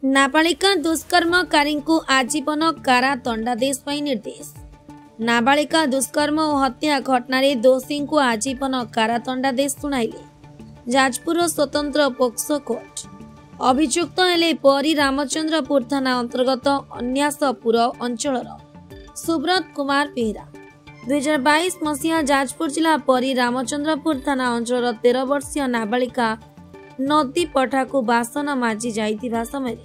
नाबालिका दुष्कर्मकारी को आजीवन कारा दंडादेश पर निर्देश। नाबालिका दुष्कर्म और हत्या घटना दोषी को आजीवन कारा दंडादेश सुनाइले जाजपुर स्वतंत्र पोक्सो कोर्ट। अभियुक्त हेले परी रामचंद्रपुर थाना अंतर्गत अन्यासपुर अंचल सुब्रत कुमार बेहरा। 2022 मसीहा जाजपुर जिला परी रामचंद्रपुर थाना अंचल 13 वर्षीय नाबालिका नदी पठा को बासन माजी जाइथिबा समय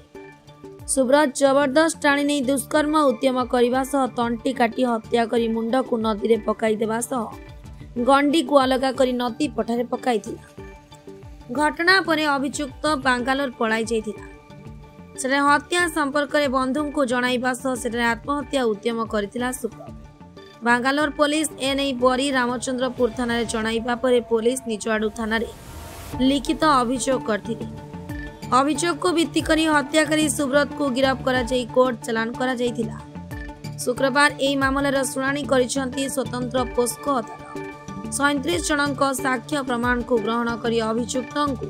सुब्रत जबरदस्त टाणी नहीं दुष्कर्म उद्यम करने सह तंटी काटी हत्या करी मुंड को नदी रे पकाई देबा सह गंडी को अलगा करी नदी पठारे पकाई थिला। घटना परे अभियुक्त बांगालोर पलाई जाइथिला। सेरे हत्या संपर्क रे बंधु को जणाइबा सह सेरे आत्महत्या उद्यम करथिला सुब्रत। बांगालोर पुलिस एने बरी रामचंद्रपुर थाना रे जणाइबा परे पुलिस निज आडू थाना रे लिखित अभियोग करथिले। अभियोग को भित्ति करी हत्याकारी सुब्रत को गिरफ्त करा जाई कोर्ट चालान करा जाइथिला। शुक्रवार एई मामलार शुणाणी करिसेंती स्वतंत्र पोस्को अदालत। 37 जनक साक्ष्य प्रमाण को ग्रहण करी अभियुक्तଙ୍କୁ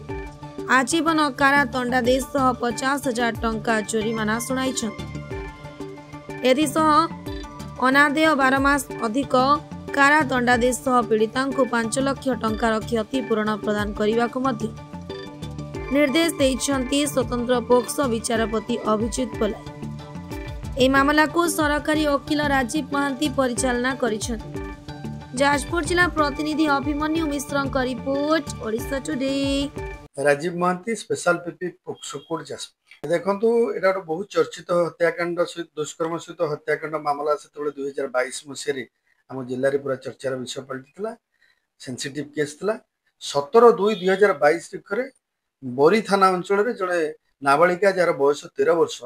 आजीवन कारा दंडादेश सह 50,000 टंका जोरिमाना सुनाइछंती। एदिसह अनादेय 12 मास अधिक कारा दंडादेश सह पीड़ितांको 5 लाख टंकार क्षतिपूरण प्रदान करने को निर्देश देइछंती स्वतंत्र पोक्सो विचारपति अभिजित पलाई। ए मामला को सरकारी वकील राजीव महांती परिचालना करिछंती। जाजपुर जिला प्रतिनिधि Abhimanyu Mishra report Odisha today. Rajiv Mohanty special PP POCSO court Jajpur. देखंतु एटा बहुत चर्चित हत्याकांड सहित दुष्कर्म सहित हत्याकांड मामला से 2022 मसीह आम जिले में पूरा चर्चार विषय पलटिला। सेंसिटिव केस था 17/2/2022 बोरी थाना अंचल जड़े नाबालिका जार बयस 13 वर्ष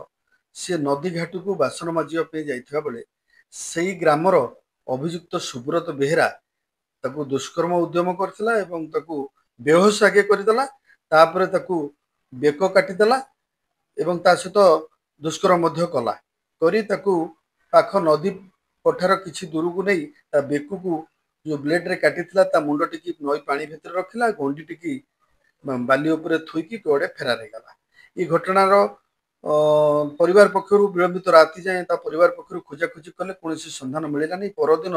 सी नदी घाट को बासन माजिया जाइथिबा बेले से ग्रामर अभियुक्त सुब्रत बेहरा ताकू दुष्कर्म उद्यम करथिला एवं ताकू बेहोश आगे करदेला। तापरे ताकू बेक काटिदेला एवं ता सहित दुष्कर्म मध्य कला करी ताकू पाख नदी पठार किछि दूर को नहीं ता बेकु को जो ब्लेड रे काटिथिला ता मुंड टिकी नई पानी भितर रखिला गोंडी टिकी बाली उपरे थुईकी कोडे फेरार हे गला। ई घटनार परिवार पक्षरु विलंबित राति जाए ता परिवार पक्षरु खोजा खोजी कले कोनोसी संधान मिलिला नहीं। परदिन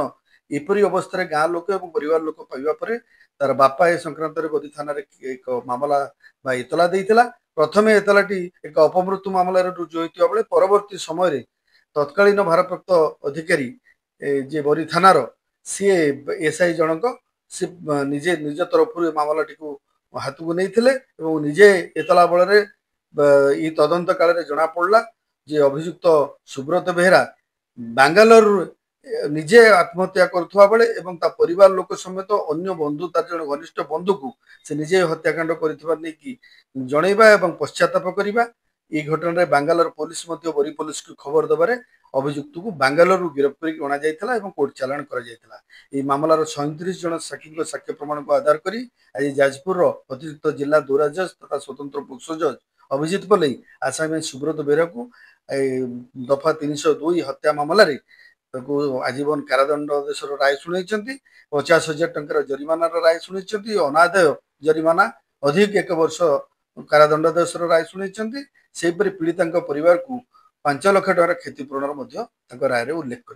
एपरी अवस्था गाँ लोक और परिवार लोक पाइबा परे तार बापा ए संक्रांत रे बदी थाना रे एक मामला बा इतला देइतिला। प्रथमे एतलाटी एक अपमृत्यु मामला रे रुजु होइतिबा बेले परवर्ती समय रे तत्कालीन भारप्राप्त अधिकारी जे बरी थानार सी एसआई जनक सी निजे निज तरफ मामला टी हाथ को नहीं निजे एतला बल तदंत काल जना पड़ा जे अभियुक्त सुब्रत बेहरा बांगालोर निजे आत्महत्या करुवा बेले एवं ता परिवार लोक समेत अन्य बंधु तार जन घनिष्ठ बंधु को से निजे हत्याकांड कर जनइबा एवं पश्चाताप करवा। ये घटना बांगालोर पुलिस बरी पुलिस को खबर दबारे अभियुक्त को बांगालोर गिरफ्त कर अणा जाइथिला एवं कोर्ट चालान करा जाइथिला। ये मामलार 37 जन साक्षी साक्ष्य प्रमाण को आधार करी आज जाजपुर अतिरिक्त जिला दौरा जज तथा स्वतंत्र पोक्सो जज अभिजित पलई आसामी सुब्रत बेहरा को दफा 302 हत्या मामला आजीवन कारादंडादेश राय शुणी 50,000 टंकार जरिमाना राय शुणी अनादाय जरिमाना अधिक 1 वर्ष कारादंडादेश राय शुणी से पीड़िता परिवार को 5 लाख टंकार क्षतिपूरण राय उल्लेख कर।